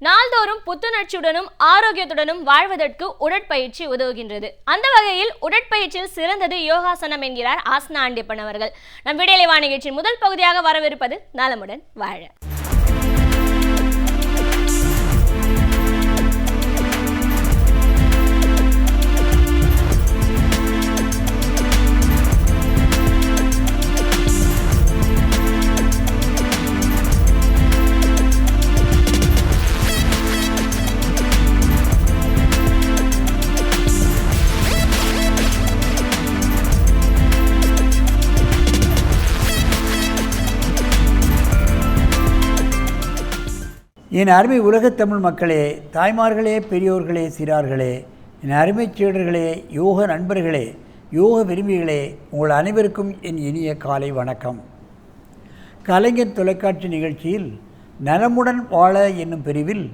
நாள்தோறும் புத்துணர்ச்சியுடனும் ஆரோக்கியத்துடனும் வாழ்வதற்கு உடற்பயிற்சி உதவுகின்றது. அந்த வகையில் உடற்பயிற்சியில் சிறந்தது யோகாசனம் என்கிறார் ஆசனா ஆண்டியப்பன் அவர்கள். நம் விடியலை நிகழ்ச்சியின் முதல் பகுதியாக வரவிருப்பது நலமுடன் வாழ. என் அருமை உலகத் தமிழ் மக்களே, தாய்மார்களே, பெரியோர்களே, சிறார்களே, என் அருமை சீடர்களே, யோக நண்பர்களே, யோக விரும்பிகளே, உங்கள் அனைவருக்கும் என் இனிய காலை வணக்கம். கலைஞர் தொலைக்காட்சி நிகழ்ச்சியில் நலமுடன் வாழ என்னும் பிரிவில்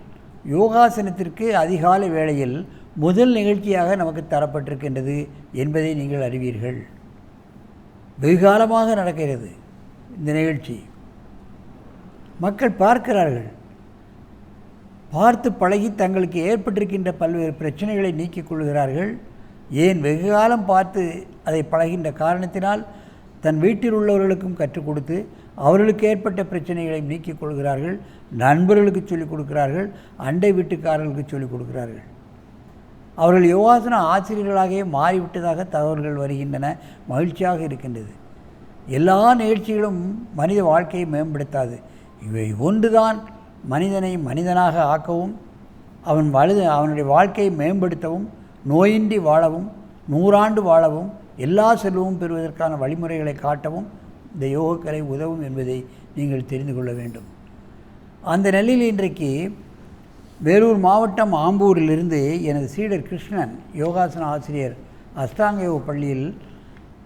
யோகாசனத்திற்கு அதிகாலை வேளையில் முதல் நிகழ்ச்சியாக நமக்கு தரப்பட்டிருக்கின்றது என்பதை நீங்கள் அறிவீர்கள். வெகுகாலமாக நடக்கிறது இந்த நிகழ்ச்சி. மக்கள் பார்க்கிறார்கள். பார்த்து பழகி தங்களுக்கு ஏற்பட்டிருக்கின்ற பல்வேறு பிரச்சனைகளை நீக்கிக் கொள்கிறார்கள். ஏன் வெகுகாலம் பார்த்து அதை பழகின்ற காரணத்தினால் தன் வீட்டில் உள்ளவர்களுக்கும் கற்றுக் கொடுத்து அவர்களுக்கு ஏற்பட்ட பிரச்சனைகளை நீக்கிக் கொள்கிறார்கள். நண்பர்களுக்கு சொல்லிக் கொடுக்கிறார்கள், அண்டை வீட்டுக்காரர்களுக்கு சொல்லிக் கொடுக்கிறார்கள். அவர்கள் யோகாசன ஆசிரியர்களாகவே மாறிவிட்டதாக தகவல்கள் வருகின்றன. மகிழ்ச்சியாக இருக்கின்றது. எல்லா நிகழ்ச்சிகளும் மனித வாழ்க்கையை மேம்படுத்தாது. இவை ஒன்றுதான் மனிதனை மனிதனாக ஆக்கவும் அவனுடைய வாழ்க்கையை மேம்படுத்தவும் நோயின்றி வாழவும் 100 ஆண்டு வாழவும் எல்லா செல்வமும் பெறுவதற்கான வழிமுறைகளை காட்டவும் இந்த யோகக்கலை உதவும் என்பதை நீங்கள் தெரிந்து கொள்ள வேண்டும். அந்த நிலையில் இன்றைக்கு வேலூர் மாவட்டம் ஆம்பூரிலிருந்து எனது சீடர் கிருஷ்ணன் யோகாசன ஆசிரியர் அஷ்டாங்க யோக பள்ளியில்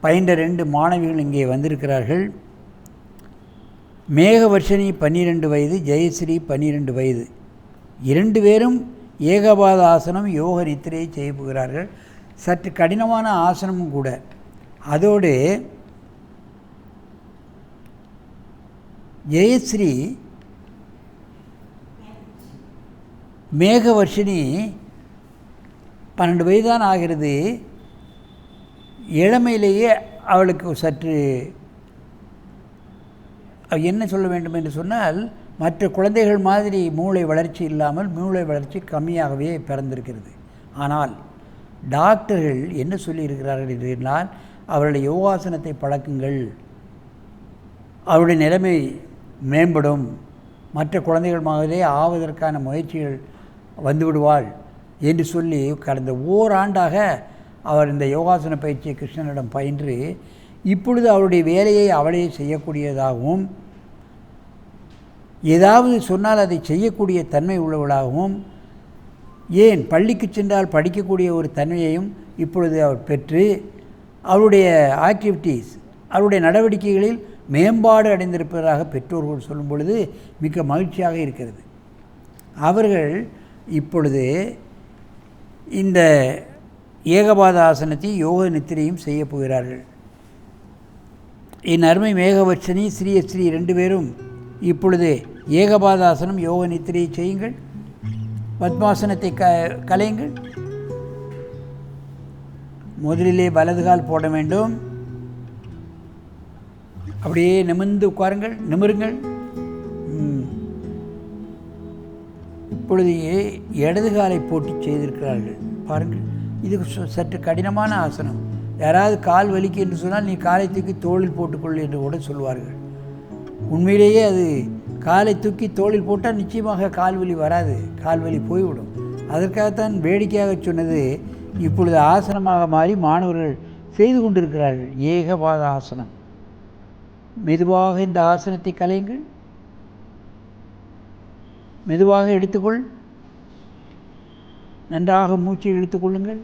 பயின்ற 2 மாணவிகள் இங்கே வந்திருக்கிறார்கள். மேகவர்ஷினி 12 வயது, ஜெயஸ்ரீ 12 வயது. 2 பேரும் ஏகபாத ஆசனம் யோக நித்திரையை செய்ய போகிறார்கள். சற்று கடினமான ஆசனமும் கூட. அதோடு ஜெயஸ்ரீ மேகவர்ஷினி 12 வயது தான் ஆகிறது. இளமையிலேயே அவளுக்கு சற்று என்ன சொல்ல வேண்டும் என்று சொன்னால், மற்ற குழந்தைகள் மாதிரி மூளை வளர்ச்சி இல்லாமல் மூளை வளர்ச்சி கம்மியாகவே பிறந்திருக்கிறது. ஆனால் டாக்டர்கள் என்ன சொல்லியிருக்கிறார்கள் என்றால், அவருடைய யோகாசனத்தை பழக்குங்கள், அவருடைய நிலைமை மேம்படும், மற்ற குழந்தைகள் மாதிரியே ஆவதற்கான முயற்சிகள் வந்துவிடுவாள் என்று சொல்லி கடந்த ஓராண்டாக அவர் இந்த யோகாசன பயிற்சியை கிருஷ்ணனிடம் பயின்று இப்பொழுது அவருடைய வேலையை அவளே செய்யக்கூடியதாகவும் ஏதாவது சொன்னால் அதை செய்யக்கூடிய தன்மை உள்ளவளாகவும், ஏன் பள்ளிக்கு சென்றால் படிக்கக்கூடிய ஒரு தன்மையையும் இப்பொழுது அவர் பெற்று அவருடைய ஆக்டிவிட்டீஸ் அவருடைய நடவடிக்கைகளில் மேம்பாடு அடைந்திருப்பதாக பெற்றோர்கள் சொல்லும் பொழுது மிக மகிழ்ச்சியாக இருக்கிறது. அவர்கள் இப்பொழுது இந்த ஏகபாத ஆசனத்தை யோக நித்திரையும் செய்ய போகிறார்கள். என் அருமை மேகவர்ஷினி ஸ்ரீ 2 பேரும் இப்பொழுது ஏகபாதாசனம் யோக நித்திரையை செய்யுங்கள். பத்மாசனத்தை கலையுங்கள். முதலிலே வலது கால் போட வேண்டும். அப்படியே நிமிர்ந்து உட்காருங்கள், நிமிருங்கள். இப்பொழுது இடது காலை போட்டு செய்திருக்கிறார்கள் பாருங்கள். இது சற்று கடினமான ஆசனம். யாராவது கால் வலிக்கு என்று சொன்னால் நீ காலை தூக்கி தோளில் போட்டுக்கொள் என்று கூட சொல்வார்கள். உண்மையிலேயே அது காலை தூக்கி தோளில் போட்டால் நிச்சயமாக கால்வலி வராது, கால்வலி போய்விடும். அதற்காகத்தான் வேடிக்கையாக சொன்னது. இப்பொழுது ஆசனமாக மாறி மாணவர்கள் செய்து கொண்டிருக்கிறார்கள். ஏகபாத ஆசனம். மெதுவாக இந்த ஆசனத்தை கலையுங்கள். மெதுவாக எடுத்துக்கொள். நன்றாக மூச்சை இழுத்துக்கொள்ளுங்கள்.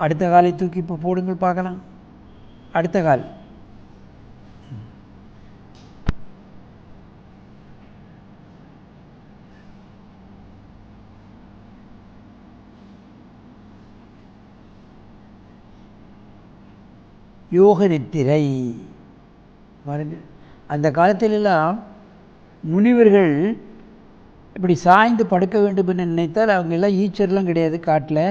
அடுத்த காலை தூக்கி இப்போ போடுங்கள் பார்க்கலாம். அடுத்த கால் யோக நித்திரை. பாருங்கள், அந்த காலத்திலெல்லாம் முனிவர்கள் இப்படி சாய்ந்து படுக்க வேண்டும் என்று நினைத்தால் அவங்க எல்லாம் ஈச்சர்லாம் கிடையாது காட்டில்,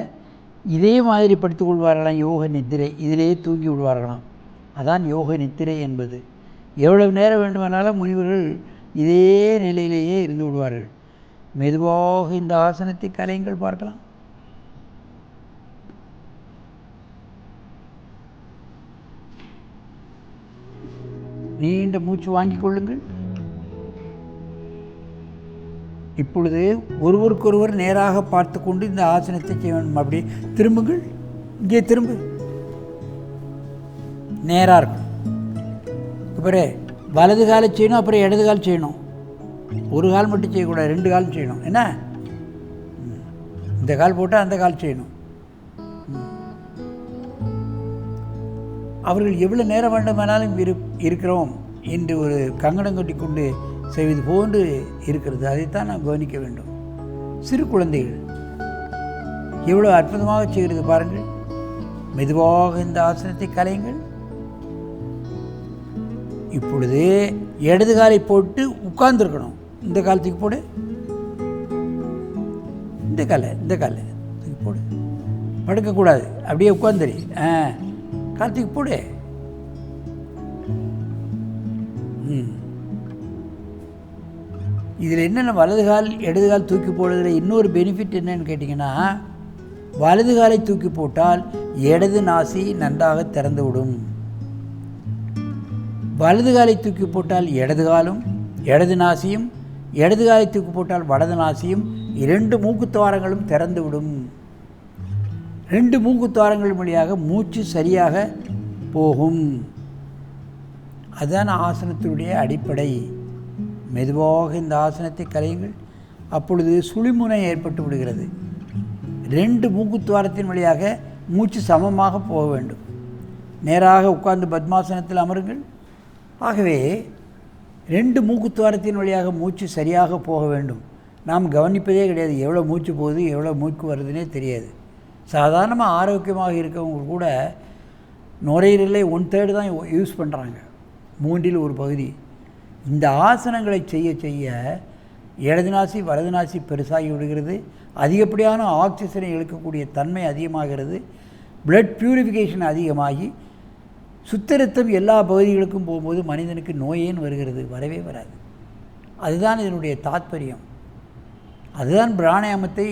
இதே மாதிரி படுத்துக் கொள்வார்களாம். யோக நித்திரை, இதிலேயே தூங்கி விடுவார்களாம். அதான் யோக நித்திரை என்பது. எவ்வளவு நேரம் வேண்டுமானாலும் முனிவர்கள் இதே நிலையிலேயே இருந்து விடுவார்கள். மெதுவாக இந்த ஆசனத்தை கலையுங்கள் பார்க்கலாம். நீண்ட மூச்சு வாங்கிக் கொள்ளுங்கள். இப்பொழுது ஒருவருக்கொருவர் நேராக பார்த்து கொண்டு இந்த ஆசனத்தை செய்ய வேண்டும். அப்படி திரும்புங்கள், இங்கே திரும்பு, நேராக இருக்கும். அப்புறம் வலது காலை செய்யணும், அப்புறம் இடது கால் செய்யணும். ஒரு கால் மட்டும் செய்யக்கூடாது, 2 காலும் செய்யணும். என்ன, இந்த கால் போட்டால் அந்த கால் செய்யணும். அவர்கள் எவ்வளோ நேரம் வேண்டுமானாலும் இருக்கிறோம் என்று ஒரு கங்கணம் கட்டி கொண்டு செய்வது போன்று இருக்கிறது. அதைத்தான் நாம் கவனிக்க வேண்டும். சிறு குழந்தைகள் எவ்வளோ அற்புதமாக செய்கிறது பாருங்கள். மெதுவாக இந்த ஆசனத்தை கலையுங்கள். இப்பொழுது இடது காலை போட்டு உட்கார்ந்துருக்கணும். இந்த காலத்துக்கு போடு, இந்த காலை தூக்கி போடு. படுக்கக்கூடாது, அப்படியே உட்காந்துரு. காலத்துக்கு போடு. இதில் என்னென்ன வலது கால் இடது கால் தூக்கி போடுறதுல இன்னொரு பெனிஃபிட் என்னன்னு கேட்டிங்கன்னா, வலது காலை தூக்கி போட்டால் இடது நாசி நன்றாக திறந்து விடும். வலது காலை தூக்கி போட்டால் இடது காலும் இடது நாசியும், இடது காலை தூக்கி போட்டால் வலது நாசியும், 2 மூக்குத்துவாரங்களும் திறந்து விடும். 2 மூக்குத்துவாரங்கள் வழியாக மூச்சு சரியாக போகும். அதுதான் ஆசனத்தினுடைய அடிப்படை. மெதுவாக இந்த ஆசனத்தை கலையுங்கள். அப்பொழுது சுழிமுனை ஏற்பட்டு விடுகிறது. 2 மூக்குத்துவாரத்தின் வழியாக மூச்சு சமமாக போக வேண்டும். நேராக உட்கார்ந்து பத்மாசனத்தில் அமருங்கள். ஆகவே 2 மூக்குத்துவாரத்தின் வழியாக மூச்சு சரியாக போக வேண்டும். நாம் கவனிப்பதே கிடையாது, எவ்வளோ மூச்சு போகுது எவ்வளோ மூச்சு வருதுன்னே தெரியாது. சாதாரணமாக ஆரோக்கியமாக இருக்கவங்க கூட நுரையீரலை 1/3 தான் யூஸ் பண்ணுறாங்க, 3 1 பகுதி. இந்த ஆசனங்களை செய்ய செய்ய இடது நாசி வலது நாசி பெருசாகி விடுகிறது. அதிகப்படியான ஆக்சிஜனை இழுக்கக்கூடிய தன்மை அதிகமாகிறது. பிளட் பியூரிஃபிகேஷன் அதிகமாகி சுத்தரத்தம் எல்லா பகுதிகளுக்கும் போகும்போது மனிதனுக்கு நோயேன்னு வருகிறது, வரவே வராது. அதுதான் இதனுடைய தாத்பரியம். அதுதான் பிராணாயாமத்தை,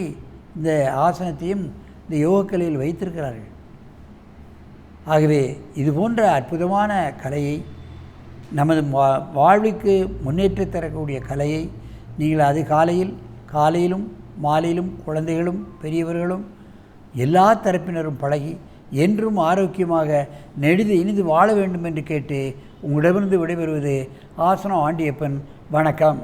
இந்த ஆசனத்தையும் இந்த யோகக்கலையில் வைத்திருக்கிறார்கள். ஆகவே இது போன்ற அற்புதமான கலையை, நமது வாழ்வுக்கு முன்னேற்றம் தரக்கூடிய கலையை நீங்கள் காலையிலும் மாலையிலும் குழந்தைகளும் பெரியவர்களும் எல்லா தரப்பினரும் பழகி என்றும் ஆரோக்கியமாக நெடிது இனிது வாழ வேண்டும் என்று கேட்டு உங்களிடமிருந்து விடைபெறுவது ஆசனம் ஆண்டியப்பன். வணக்கம்.